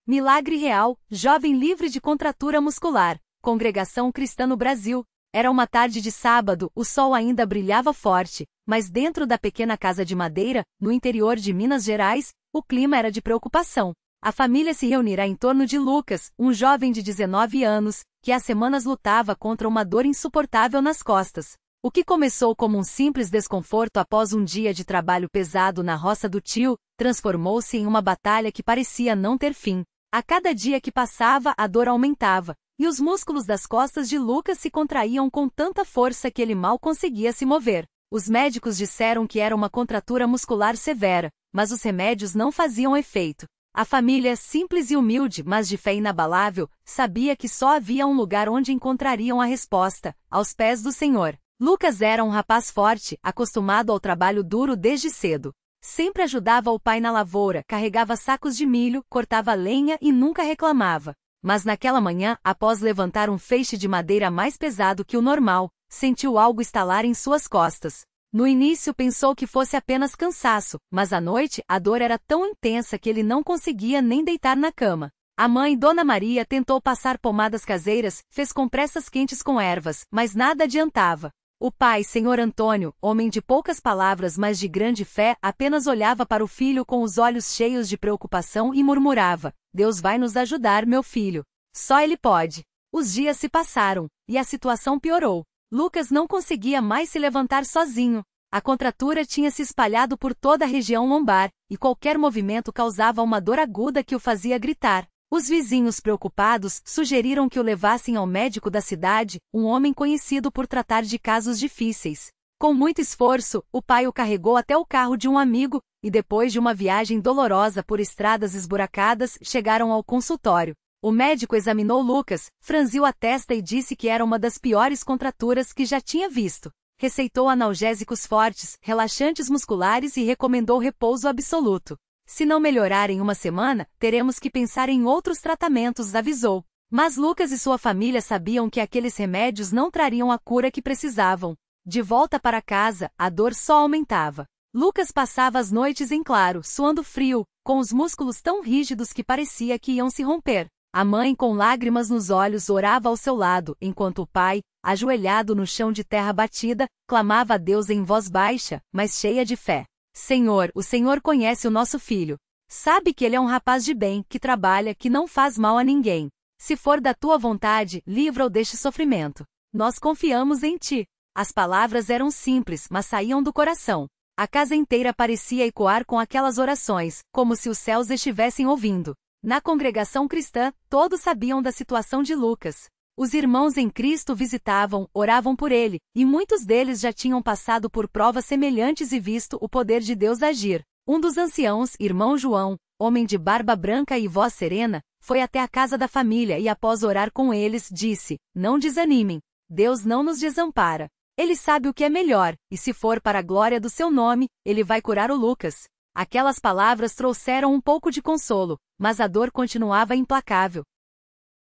Milagre real, jovem livre de contratura muscular. Congregação Cristã no Brasil. Era uma tarde de sábado, o sol ainda brilhava forte, mas dentro da pequena casa de madeira, no interior de Minas Gerais, o clima era de preocupação. A família se reunirá em torno de Lucas, um jovem de 19 anos, que há semanas lutava contra uma dor insuportável nas costas. O que começou como um simples desconforto após um dia de trabalho pesado na roça do tio, transformou-se em uma batalha que parecia não ter fim. A cada dia que passava, a dor aumentava, e os músculos das costas de Lucas se contraíam com tanta força que ele mal conseguia se mover. Os médicos disseram que era uma contratura muscular severa, mas os remédios não faziam efeito. A família, simples e humilde, mas de fé inabalável, sabia que só havia um lugar onde encontrariam a resposta, aos pés do Senhor. Lucas era um rapaz forte, acostumado ao trabalho duro desde cedo. Sempre ajudava o pai na lavoura, carregava sacos de milho, cortava lenha e nunca reclamava. Mas naquela manhã, após levantar um feixe de madeira mais pesado que o normal, sentiu algo estalar em suas costas. No início pensou que fosse apenas cansaço, mas à noite a dor era tão intensa que ele não conseguia nem deitar na cama. A mãe, Dona Maria, tentou passar pomadas caseiras, fez compressas quentes com ervas, mas nada adiantava. O pai, Senhor Antônio, homem de poucas palavras mas de grande fé, apenas olhava para o filho com os olhos cheios de preocupação e murmurava: Deus vai nos ajudar, meu filho. Só Ele pode. Os dias se passaram, e a situação piorou. Lucas não conseguia mais se levantar sozinho. A contratura tinha se espalhado por toda a região lombar, e qualquer movimento causava uma dor aguda que o fazia gritar. Os vizinhos preocupados sugeriram que o levassem ao médico da cidade, um homem conhecido por tratar de casos difíceis. Com muito esforço, o pai o carregou até o carro de um amigo, e depois de uma viagem dolorosa por estradas esburacadas, chegaram ao consultório. O médico examinou Lucas, franziu a testa e disse que era uma das piores contraturas que já tinha visto. Receitou analgésicos fortes, relaxantes musculares e recomendou repouso absoluto. Se não melhorar em uma semana, teremos que pensar em outros tratamentos, avisou. Mas Lucas e sua família sabiam que aqueles remédios não trariam a cura que precisavam. De volta para casa, a dor só aumentava. Lucas passava as noites em claro, suando frio, com os músculos tão rígidos que parecia que iam se romper. A mãe, com lágrimas nos olhos, orava ao seu lado, enquanto o pai, ajoelhado no chão de terra batida, clamava a Deus em voz baixa, mas cheia de fé. Senhor, o Senhor conhece o nosso filho. Sabe que ele é um rapaz de bem, que trabalha, que não faz mal a ninguém. Se for da tua vontade, livra-o deste sofrimento. Nós confiamos em ti. As palavras eram simples, mas saíam do coração. A casa inteira parecia ecoar com aquelas orações, como se os céus estivessem ouvindo. Na congregação cristã, todos sabiam da situação de Lucas. Os irmãos em Cristo visitavam, oravam por ele, e muitos deles já tinham passado por provas semelhantes e visto o poder de Deus agir. Um dos anciãos, irmão João, homem de barba branca e voz serena, foi até a casa da família e após orar com eles, disse: Não desanimem. Deus não nos desampara. Ele sabe o que é melhor, e se for para a glória do seu nome, ele vai curar o Lucas. Aquelas palavras trouxeram um pouco de consolo, mas a dor continuava implacável.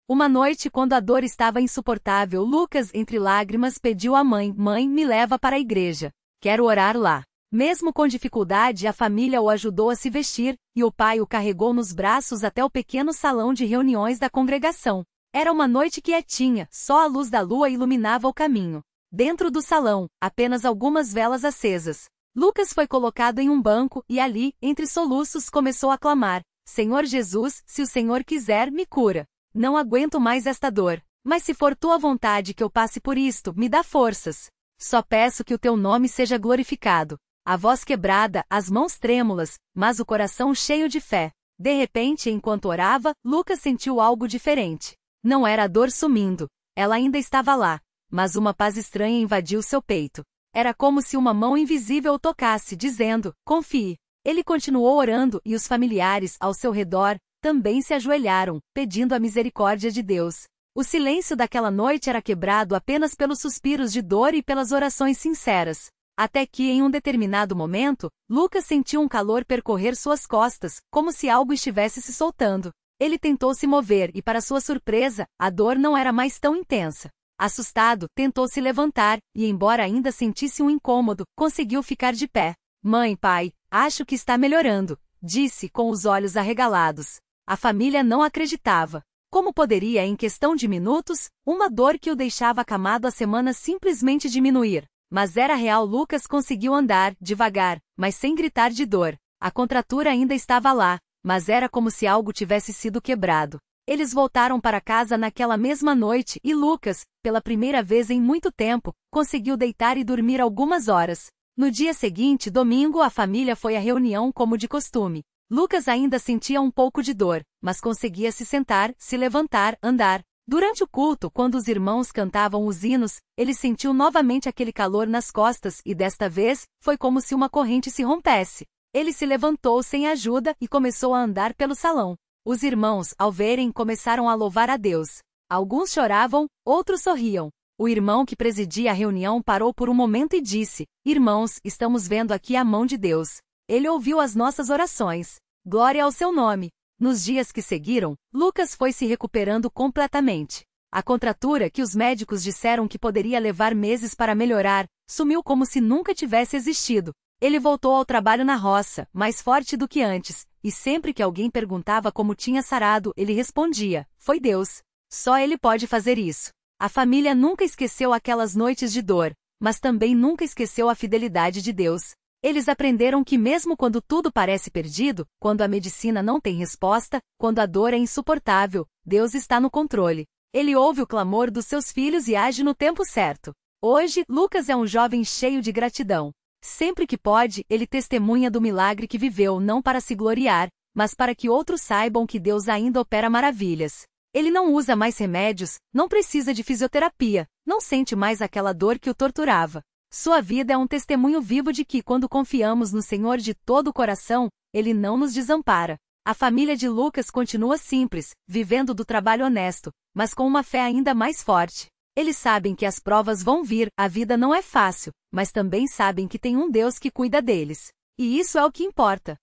Uma noite, quando a dor estava insuportável, Lucas, entre lágrimas, pediu à mãe: Mãe, me leva para a igreja. Quero orar lá. Mesmo com dificuldade, a família o ajudou a se vestir, e o pai o carregou nos braços até o pequeno salão de reuniões da congregação. Era uma noite quietinha, só a luz da lua iluminava o caminho. Dentro do salão, apenas algumas velas acesas. Lucas foi colocado em um banco, e ali, entre soluços, começou a clamar: Senhor Jesus, se o Senhor quiser, me cura. Não aguento mais esta dor. Mas se for tua vontade que eu passe por isto, me dá forças. Só peço que o teu nome seja glorificado. A voz quebrada, as mãos trêmulas, mas o coração cheio de fé. De repente, enquanto orava, Lucas sentiu algo diferente. Não era a dor sumindo. Ela ainda estava lá. Mas uma paz estranha invadiu seu peito. Era como se uma mão invisível o tocasse, dizendo: confie. Ele continuou orando e os familiares, ao seu redor, também se ajoelharam, pedindo a misericórdia de Deus. O silêncio daquela noite era quebrado apenas pelos suspiros de dor e pelas orações sinceras. Até que, em um determinado momento, Lucas sentiu um calor percorrer suas costas, como se algo estivesse se soltando. Ele tentou se mover e, para sua surpresa, a dor não era mais tão intensa. Assustado, tentou se levantar, e embora ainda sentisse um incômodo, conseguiu ficar de pé. Mãe, pai, acho que está melhorando, disse com os olhos arregalados. A família não acreditava. Como poderia, em questão de minutos, uma dor que o deixava acamado há semanas simplesmente diminuir? Mas era real. Lucas conseguiu andar, devagar, mas sem gritar de dor. A contratura ainda estava lá, mas era como se algo tivesse sido quebrado. Eles voltaram para casa naquela mesma noite e Lucas, pela primeira vez em muito tempo, conseguiu deitar e dormir algumas horas. No dia seguinte, domingo, a família foi à reunião como de costume. Lucas ainda sentia um pouco de dor, mas conseguia se sentar, se levantar, andar. Durante o culto, quando os irmãos cantavam os hinos, ele sentiu novamente aquele calor nas costas e desta vez, foi como se uma corrente se rompesse. Ele se levantou sem ajuda e começou a andar pelo salão. Os irmãos, ao verem, começaram a louvar a Deus. Alguns choravam, outros sorriam. O irmão que presidia a reunião parou por um momento e disse: "Irmãos, estamos vendo aqui a mão de Deus. Ele ouviu as nossas orações. Glória ao seu nome." Nos dias que seguiram, Lucas foi se recuperando completamente. A contratura, que os médicos disseram que poderia levar meses para melhorar, sumiu como se nunca tivesse existido. Ele voltou ao trabalho na roça, mais forte do que antes, e sempre que alguém perguntava como tinha sarado, ele respondia: "Foi Deus. Só Ele pode fazer isso." A família nunca esqueceu aquelas noites de dor, mas também nunca esqueceu a fidelidade de Deus. Eles aprenderam que mesmo quando tudo parece perdido, quando a medicina não tem resposta, quando a dor é insuportável, Deus está no controle. Ele ouve o clamor dos seus filhos e age no tempo certo. Hoje, Lucas é um jovem cheio de gratidão. Sempre que pode, ele testemunha do milagre que viveu não para se gloriar, mas para que outros saibam que Deus ainda opera maravilhas. Ele não usa mais remédios, não precisa de fisioterapia, não sente mais aquela dor que o torturava. Sua vida é um testemunho vivo de que, quando confiamos no Senhor de todo o coração, Ele não nos desampara. A família de Lucas continua simples, vivendo do trabalho honesto, mas com uma fé ainda mais forte. Eles sabem que as provas vão vir, a vida não é fácil, mas também sabem que tem um Deus que cuida deles. E isso é o que importa.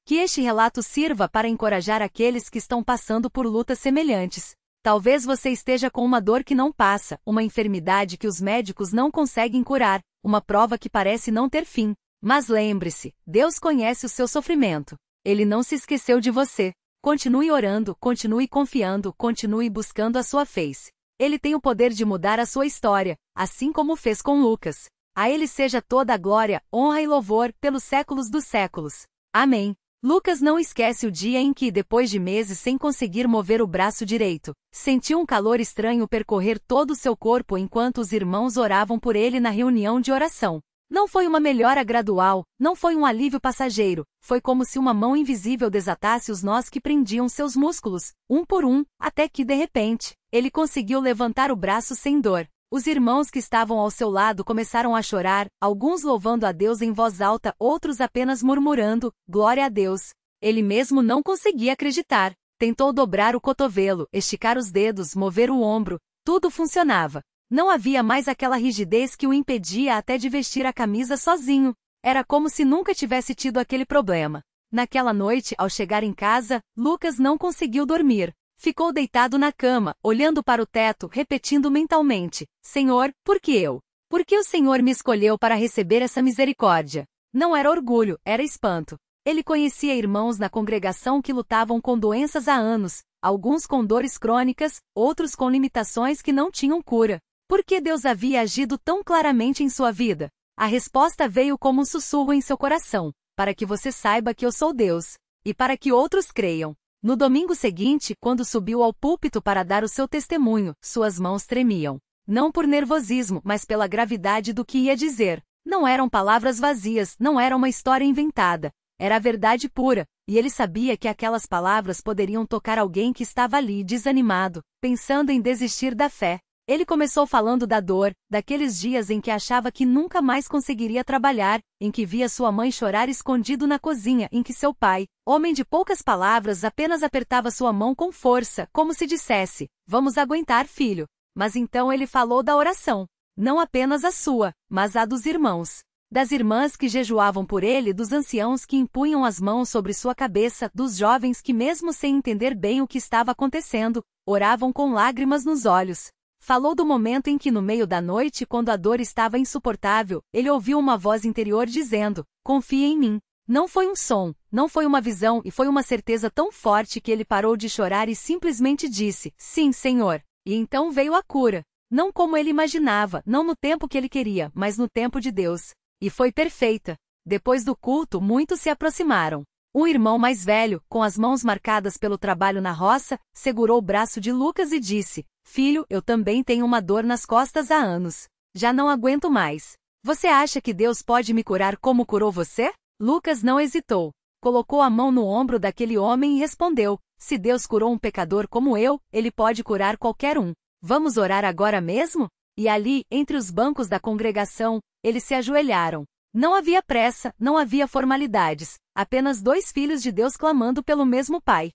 Que este relato sirva para encorajar aqueles que estão passando por lutas semelhantes. Talvez você esteja com uma dor que não passa, uma enfermidade que os médicos não conseguem curar, uma prova que parece não ter fim. Mas lembre-se, Deus conhece o seu sofrimento. Ele não se esqueceu de você. Continue orando, continue confiando, continue buscando a sua face. Ele tem o poder de mudar a sua história, assim como fez com Lucas. A Ele seja toda a glória, honra e louvor, pelos séculos dos séculos. Amém. Lucas não esquece o dia em que, depois de meses sem conseguir mover o braço direito, sentiu um calor estranho percorrer todo o seu corpo enquanto os irmãos oravam por ele na reunião de oração. Não foi uma melhora gradual, não foi um alívio passageiro, foi como se uma mão invisível desatasse os nós que prendiam seus músculos, um por um, até que de repente, ele conseguiu levantar o braço sem dor. Os irmãos que estavam ao seu lado começaram a chorar, alguns louvando a Deus em voz alta, outros apenas murmurando: "Glória a Deus." Ele mesmo não conseguia acreditar. Tentou dobrar o cotovelo, esticar os dedos, mover o ombro, tudo funcionava. Não havia mais aquela rigidez que o impedia até de vestir a camisa sozinho. Era como se nunca tivesse tido aquele problema. Naquela noite, ao chegar em casa, Lucas não conseguiu dormir. Ficou deitado na cama, olhando para o teto, repetindo mentalmente: "Senhor, por que eu? Por que o Senhor me escolheu para receber essa misericórdia?" Não era orgulho, era espanto. Ele conhecia irmãos na congregação que lutavam com doenças há anos, alguns com dores crônicas, outros com limitações que não tinham cura. Por que Deus havia agido tão claramente em sua vida? A resposta veio como um sussurro em seu coração: "Para que você saiba que eu sou Deus, e para que outros creiam." No domingo seguinte, quando subiu ao púlpito para dar o seu testemunho, suas mãos tremiam. Não por nervosismo, mas pela gravidade do que ia dizer. Não eram palavras vazias, não era uma história inventada. Era a verdade pura, e ele sabia que aquelas palavras poderiam tocar alguém que estava ali desanimado, pensando em desistir da fé. Ele começou falando da dor, daqueles dias em que achava que nunca mais conseguiria trabalhar, em que via sua mãe chorar escondido na cozinha, em que seu pai, homem de poucas palavras, apenas apertava sua mão com força, como se dissesse: "Vamos aguentar, filho." Mas então ele falou da oração. Não apenas a sua, mas a dos irmãos. Das irmãs que jejuavam por ele, dos anciãos que impunham as mãos sobre sua cabeça, dos jovens que, mesmo sem entender bem o que estava acontecendo, oravam com lágrimas nos olhos. Falou do momento em que, no meio da noite, quando a dor estava insuportável, ele ouviu uma voz interior dizendo: "Confia em mim." Não foi um som, não foi uma visão e foi uma certeza tão forte que ele parou de chorar e simplesmente disse, sim, Senhor. E então veio a cura. Não como ele imaginava, não no tempo que ele queria, mas no tempo de Deus. E foi perfeita. Depois do culto, muitos se aproximaram. Um irmão mais velho, com as mãos marcadas pelo trabalho na roça, segurou o braço de Lucas e disse, filho, eu também tenho uma dor nas costas há anos. Já não aguento mais. Você acha que Deus pode me curar como curou você? Lucas não hesitou. Colocou a mão no ombro daquele homem e respondeu, se Deus curou um pecador como eu, ele pode curar qualquer um. Vamos orar agora mesmo? E ali, entre os bancos da congregação, eles se ajoelharam. Não havia pressa, não havia formalidades, apenas dois filhos de Deus clamando pelo mesmo Pai.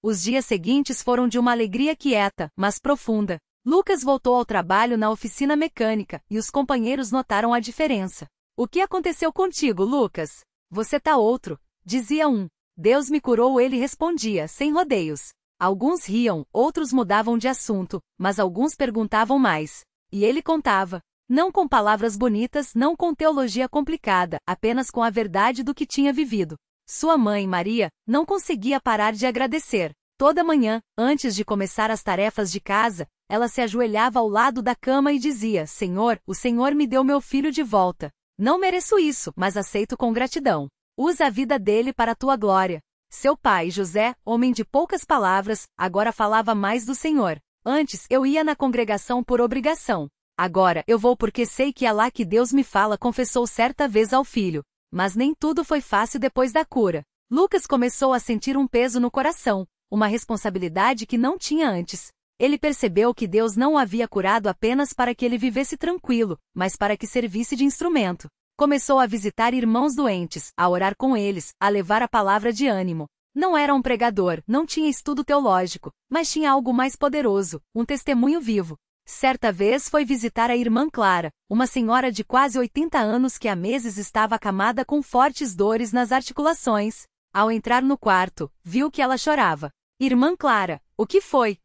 Os dias seguintes foram de uma alegria quieta, mas profunda. Lucas voltou ao trabalho na oficina mecânica, e os companheiros notaram a diferença. O que aconteceu contigo, Lucas? Você tá outro, dizia um. Deus me curou, ele respondia, sem rodeios. Alguns riam, outros mudavam de assunto, mas alguns perguntavam mais. E ele contava. Não com palavras bonitas, não com teologia complicada, apenas com a verdade do que tinha vivido. Sua mãe, Maria, não conseguia parar de agradecer. Toda manhã, antes de começar as tarefas de casa, ela se ajoelhava ao lado da cama e dizia, Senhor, o Senhor me deu meu filho de volta. Não mereço isso, mas aceito com gratidão. Usa a vida dele para a tua glória. Seu pai, José, homem de poucas palavras, agora falava mais do Senhor. Antes, eu ia na congregação por obrigação. Agora, eu vou porque sei que é lá que Deus me fala, confessou certa vez ao filho. Mas nem tudo foi fácil depois da cura. Lucas começou a sentir um peso no coração, uma responsabilidade que não tinha antes. Ele percebeu que Deus não o havia curado apenas para que ele vivesse tranquilo, mas para que servisse de instrumento. Começou a visitar irmãos doentes, a orar com eles, a levar a palavra de ânimo. Não era um pregador, não tinha estudo teológico, mas tinha algo mais poderoso, um testemunho vivo. Certa vez foi visitar a irmã Clara, uma senhora de quase 80 anos que há meses estava acamada com fortes dores nas articulações. Ao entrar no quarto, viu que ela chorava. Irmã Clara, o que foi?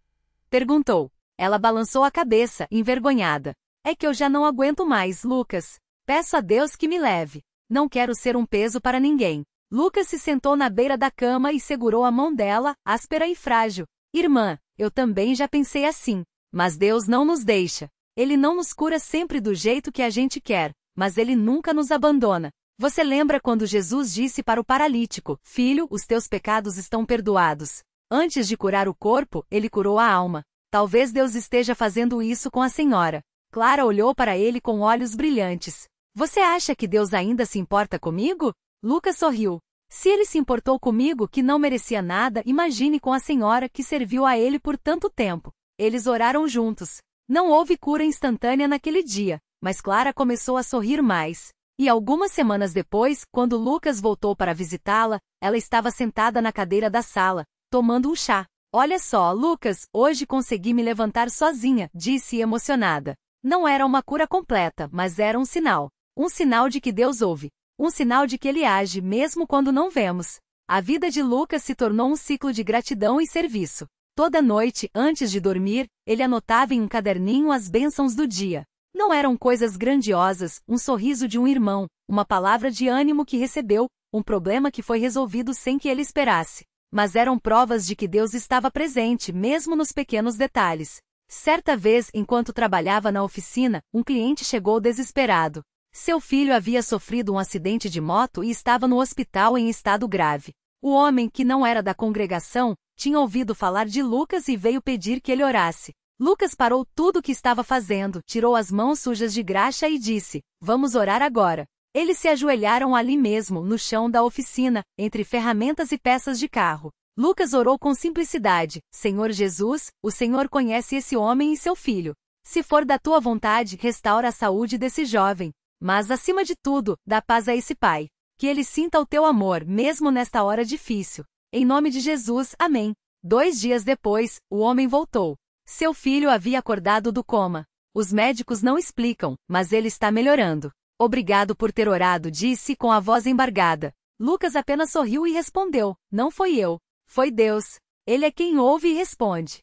Perguntou. Ela balançou a cabeça, envergonhada. É que eu já não aguento mais, Lucas. Peço a Deus que me leve. Não quero ser um peso para ninguém. Lucas se sentou na beira da cama e segurou a mão dela, áspera e frágil. Irmã, eu também já pensei assim. Mas Deus não nos deixa. Ele não nos cura sempre do jeito que a gente quer, mas Ele nunca nos abandona. Você lembra quando Jesus disse para o paralítico, Filho, os teus pecados estão perdoados. Antes de curar o corpo, Ele curou a alma. Talvez Deus esteja fazendo isso com a senhora. Clara olhou para ele com olhos brilhantes. Você acha que Deus ainda se importa comigo? Lucas sorriu. Se Ele se importou comigo que não merecia nada, imagine com a senhora que serviu a Ele por tanto tempo. Eles oraram juntos. Não houve cura instantânea naquele dia, mas Clara começou a sorrir mais. E algumas semanas depois, quando Lucas voltou para visitá-la, ela estava sentada na cadeira da sala, tomando um chá. Olha só, Lucas, hoje consegui me levantar sozinha, disse emocionada. Não era uma cura completa, mas era um sinal. Um sinal de que Deus ouve. Um sinal de que Ele age mesmo quando não vemos. A vida de Lucas se tornou um ciclo de gratidão e serviço. Toda noite, antes de dormir, ele anotava em um caderninho as bênçãos do dia. Não eram coisas grandiosas, um sorriso de um irmão, uma palavra de ânimo que recebeu, um problema que foi resolvido sem que ele esperasse. Mas eram provas de que Deus estava presente, mesmo nos pequenos detalhes. Certa vez, enquanto trabalhava na oficina, um cliente chegou desesperado. Seu filho havia sofrido um acidente de moto e estava no hospital em estado grave. O homem, que não era da congregação, tinha ouvido falar de Lucas e veio pedir que ele orasse. Lucas parou tudo o que estava fazendo, tirou as mãos sujas de graxa e disse, vamos orar agora. Eles se ajoelharam ali mesmo, no chão da oficina, entre ferramentas e peças de carro. Lucas orou com simplicidade, Senhor Jesus, o Senhor conhece esse homem e seu filho. Se for da tua vontade, restaura a saúde desse jovem. Mas, acima de tudo, dá paz a esse pai. Que ele sinta o teu amor, mesmo nesta hora difícil. Em nome de Jesus, amém. 2 dias depois, o homem voltou. Seu filho havia acordado do coma. Os médicos não explicam, mas ele está melhorando. Obrigado por ter orado, disse com a voz embargada. Lucas apenas sorriu e respondeu, não foi eu. Foi Deus. Ele é quem ouve e responde.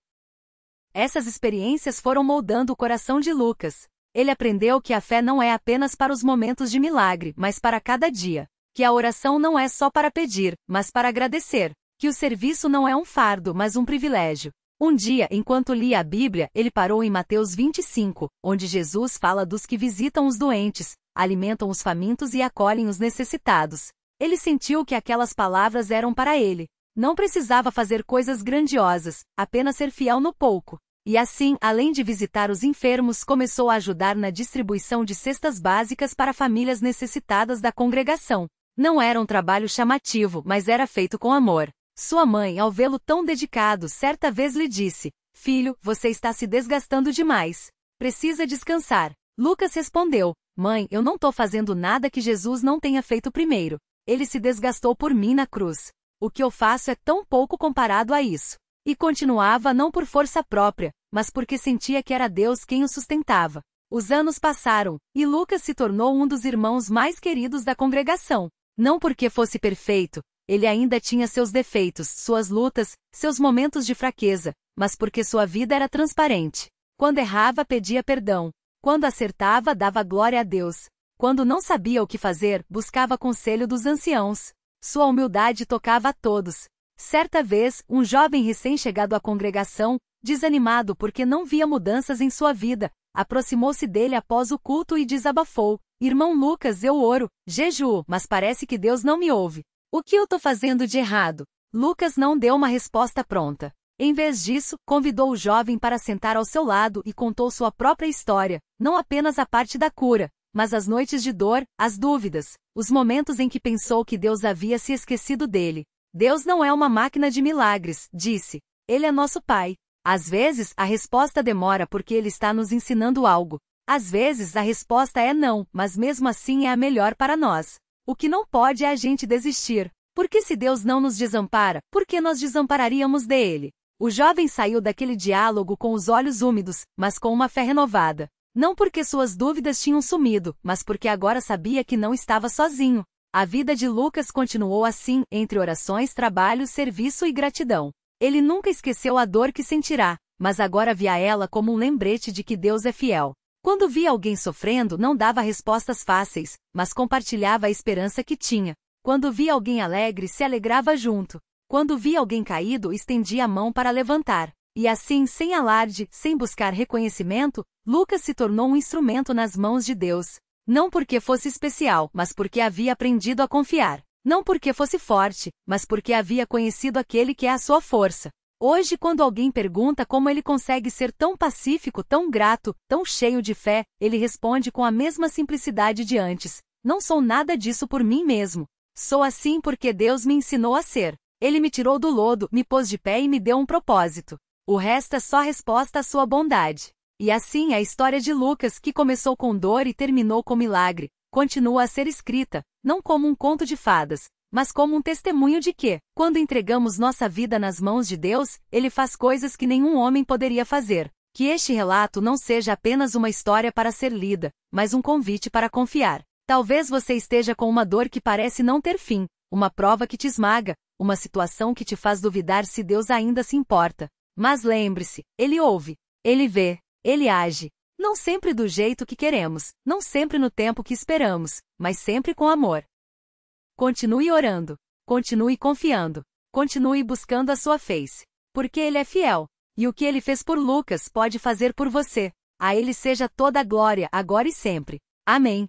Essas experiências foram moldando o coração de Lucas. Ele aprendeu que a fé não é apenas para os momentos de milagre, mas para cada dia. Que a oração não é só para pedir, mas para agradecer. Que o serviço não é um fardo, mas um privilégio. Um dia, enquanto lia a Bíblia, ele parou em Mateus 25, onde Jesus fala dos que visitam os doentes, alimentam os famintos e acolhem os necessitados. Ele sentiu que aquelas palavras eram para ele. Não precisava fazer coisas grandiosas, apenas ser fiel no pouco. E assim, além de visitar os enfermos, começou a ajudar na distribuição de cestas básicas para famílias necessitadas da congregação. Não era um trabalho chamativo, mas era feito com amor. Sua mãe, ao vê-lo tão dedicado, certa vez lhe disse: "Filho, você está se desgastando demais. Precisa descansar." Lucas respondeu: "Mãe, eu não estou fazendo nada que Jesus não tenha feito primeiro. Ele se desgastou por mim na cruz. O que eu faço é tão pouco comparado a isso." E continuava não por força própria, mas porque sentia que era Deus quem o sustentava. Os anos passaram, e Lucas se tornou um dos irmãos mais queridos da congregação. Não porque fosse perfeito, ele ainda tinha seus defeitos, suas lutas, seus momentos de fraqueza, mas porque sua vida era transparente. Quando errava, pedia perdão. Quando acertava, dava glória a Deus. Quando não sabia o que fazer, buscava conselho dos anciãos. Sua humildade tocava a todos. Certa vez, um jovem recém-chegado à congregação, desanimado porque não via mudanças em sua vida, aproximou-se dele após o culto e desabafou: "Irmão Lucas, eu oro, jejuo, mas parece que Deus não me ouve. O que eu tô fazendo de errado?" Lucas não deu uma resposta pronta. Em vez disso, convidou o jovem para sentar ao seu lado e contou sua própria história, não apenas a parte da cura, mas as noites de dor, as dúvidas, os momentos em que pensou que Deus havia se esquecido dele. "Deus não é uma máquina de milagres", disse. "Ele é nosso Pai. Às vezes, a resposta demora porque Ele está nos ensinando algo. Às vezes, a resposta é não, mas mesmo assim é a melhor para nós. O que não pode é a gente desistir. Porque se Deus não nos desampara, por que nós desampararíamos dele?" O jovem saiu daquele diálogo com os olhos úmidos, mas com uma fé renovada. Não porque suas dúvidas tinham sumido, mas porque agora sabia que não estava sozinho. A vida de Lucas continuou assim, entre orações, trabalho, serviço e gratidão. Ele nunca esqueceu a dor que sentirá, mas agora via ela como um lembrete de que Deus é fiel. Quando via alguém sofrendo, não dava respostas fáceis, mas compartilhava a esperança que tinha. Quando via alguém alegre, se alegrava junto. Quando via alguém caído, estendia a mão para levantar. E assim, sem alarde, sem buscar reconhecimento, Lucas se tornou um instrumento nas mãos de Deus. Não porque fosse especial, mas porque havia aprendido a confiar. Não porque fosse forte, mas porque havia conhecido aquele que é a sua força. Hoje, quando alguém pergunta como ele consegue ser tão pacífico, tão grato, tão cheio de fé, ele responde com a mesma simplicidade de antes: "Não sou nada disso por mim mesmo. Sou assim porque Deus me ensinou a ser. Ele me tirou do lodo, me pôs de pé e me deu um propósito. O resto é só resposta à sua bondade." E assim a história de Lucas, que começou com dor e terminou com milagre, continua a ser escrita, não como um conto de fadas, mas como um testemunho de que, quando entregamos nossa vida nas mãos de Deus, Ele faz coisas que nenhum homem poderia fazer. Que este relato não seja apenas uma história para ser lida, mas um convite para confiar. Talvez você esteja com uma dor que parece não ter fim, uma prova que te esmaga, uma situação que te faz duvidar se Deus ainda se importa. Mas lembre-se, Ele ouve, Ele vê, Ele age. Não sempre do jeito que queremos, não sempre no tempo que esperamos, mas sempre com amor. Continue orando, continue confiando, continue buscando a sua face, porque Ele é fiel, e o que Ele fez por Lucas pode fazer por você. A Ele seja toda a glória, agora e sempre. Amém.